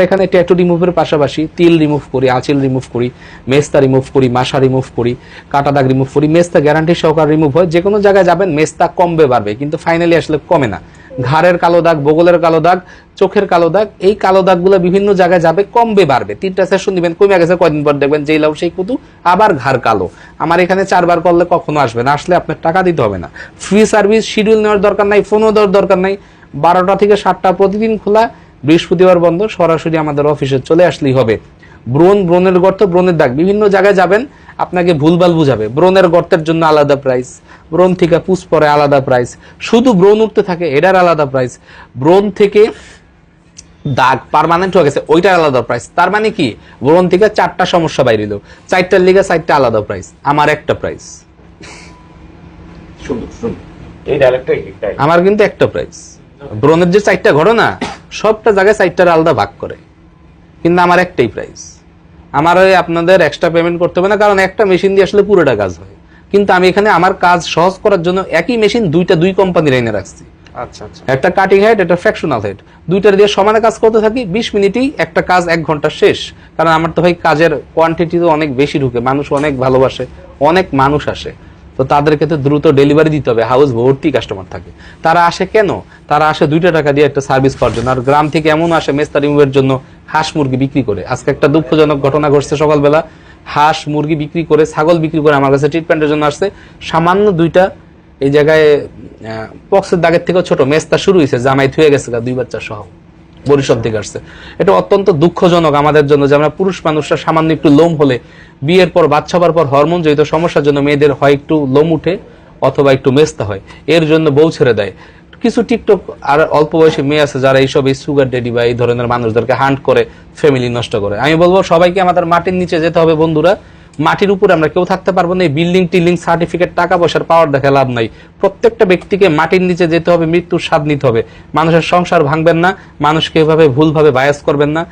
এখানে ট্যাটু রিমুভের পাশাপাশি তিল রিমুভ করি, আঁচিল রিমুভ করি, মেস্তা রিমুভ করি, মাসা রিমুভ করি, কাটা দাগ রিমুভ করি। মেস্তা গ্যারান্টি সহকারে রিমুভ হয়। যে কোনো জায়গায় যাবেন মেস্তা কমবে বাড়বে, কিন্তু ফাইনালি আসলে কমে না। ঘাড়ের কালো দাগ, বগলের কালো দাগ, চোখের কালো দাগ, এই কালো দাগগুলো বিভিন্ন জায়গায় যাবে, কমবে বাড়বে। 3টা সেশন দিবেন, কমে গেছে, কয়দিন পর দেখবেন যেই লাউ সেই কুতু, আবার ঘাড় কালো। আমার এখানে 4 বার করলে কখনো আসবে না, আসলে আপনার টাকা দিতে হবে না। ফ্রি সার্ভিস, শিডিউল নেওয়ার দরকার নাই, ফোনও দেওয়ার দরকার নাই। 12টা থেকে 7টা প্রতিদিন খোলা, বৃহস্পতিবার বন্ধ। সরাসরি আমাদের অফিসে চলে আসলেই হবে। ব্রণের গর্ত, ব্রণের দাগ, বিভিন্ন জায়গায় যাবেন আপনাকে ভুলভাল বুঝাবে। ব্রণের গর্তের জন্য আলাদা প্রাইস, ব্রণ থেকে পুষ পরে আলাদা প্রাইস, শুধু ব্রণ উঠতে থাকে এটার আলাদা প্রাইস, ব্রণ থেকে দাগ পার্মানেন্ট হয়ে গেছে ওইটার আলাদা প্রাইস। তার মানে কি, ব্রণ থেকে 4টা সমস্যা বাইরিল, 4টার লিগে 4টা আলাদা প্রাইস, আমার একটা প্রাইস। আমার কিন্তু একটা প্রাইস। ব্রণের যে 4টা ঘটনা, সবটা জায়গায় 4টার আলাদা ভাগ করে, কিন্তু আমার একটাই প্রাইস। আমার আপনাদের এক্সট্রা পেমেন্ট করতে হবে না, কারণ একটা মেশিন দিয়ে আসলে পুরোটা কাজ হয়। কিন্তু আমি এখানে আমার কাজ সহজ করার জন্য একই মেশিন দুই কোম্পানির এনে রাখছি। আচ্ছা আচ্ছা। একটা কাটিং হেড, একটা ফ্র্যাকশনাল হেড, দুইটার দিয়ে সমানে কাজ করতে থাকি। 20 মিনিটেই একটা কাজ 1 ঘন্টা শেষ। কারণ আমার তো ভাই কাজের কোয়ান্টিটি তো অনেক বেশি ঢুকে, মানুষ অনেক ভালোবাসে, অনেক মানুষ আসে, তো তাদেরকে তো দ্রুত ডেলিভারি দিতে হবে। হাউস ভর্তি কাস্টমার থাকে। তারা আসে কেন? তারা আসে 2টা টাকা দিয়ে একটা সার্ভিস পাওয়ার জন্য। আর গ্রাম থেকে এমন আসে মেস্তা রিমুভের জন্য হাঁস মুরগি বিক্রি করে। আজকে একটা দুঃখজনক ঘটনা ঘটছে, সকালবেলা হাঁস মুরগি বিক্রি করে, ছাগল বিক্রি করে আমার কাছে ট্রিটমেন্টের জন্য আসছে। সামান্য 2টা এই জায়গায় পক্সের দাগের থেকেও ছোট মেস্তা শুরু হয়েছে, জামাই থুয়ে গেছে 2 বাচ্চা সহ, বরিশাল থেকে আসছে। এটা অত্যন্ত দুঃখজনক আমাদের জন্য যে আমরা পুরুষ মানুষরা সামান্য একটু লোম হলে, বিয়ের পর বাচ্চা হওয়ার পর হরমোন জড়িত সমস্যার জন্য মেয়েদের হয় একটু লোম উঠে অথবা একটু মেস্তা হয়, এর জন্য বউ ছেড়ে দেয়। কিছু টিকটক আর অল্প বয়সী মেয়ে আছে যারা এইসব এই সুগার ডেডি বা এই ধরনের মানুষদেরকে হান্ট করে ফ্যামিলি নষ্ট করে। আমি বলবো সবাইকে আমাদের মাটির নিচে যেতে হবে বন্ধুরা। মাটির উপরে আমরা কেউ থাকতে পারবো না। এই বিল্ডিং টিল্ডিং সার্টিফিকেট টাকা পয়সার পাওয়ার দেখে লাভ নাই। প্রত্যেকটা ব্যক্তিকে মাটির নিচে যেতে হবে, মৃত্যুর স্বাদ নিতে হবে। মানুষের সংসার ভাঙবেন না, মানুষকে এভাবে ভুলভাবে বায়াস করবেন না।